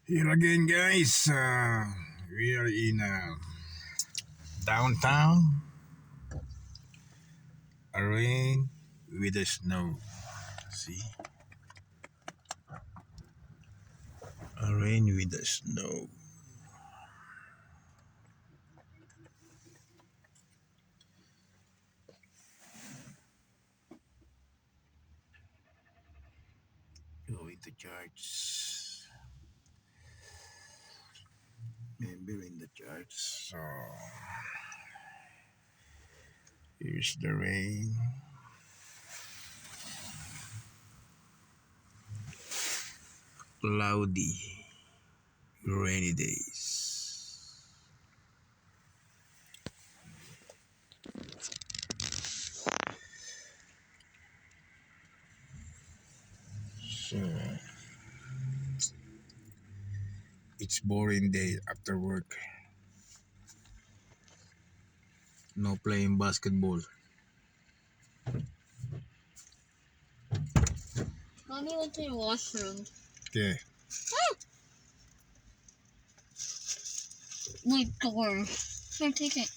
Here again, guys. We are in downtown. A rain with the snow. See? A rain with the snow. Going to church. Maybe in the church. So here's the rain. Cloudy, rainy days. So it's boring day after work. No playing basketball. Mommy went to the washroom. Okay. My door. Here, take it.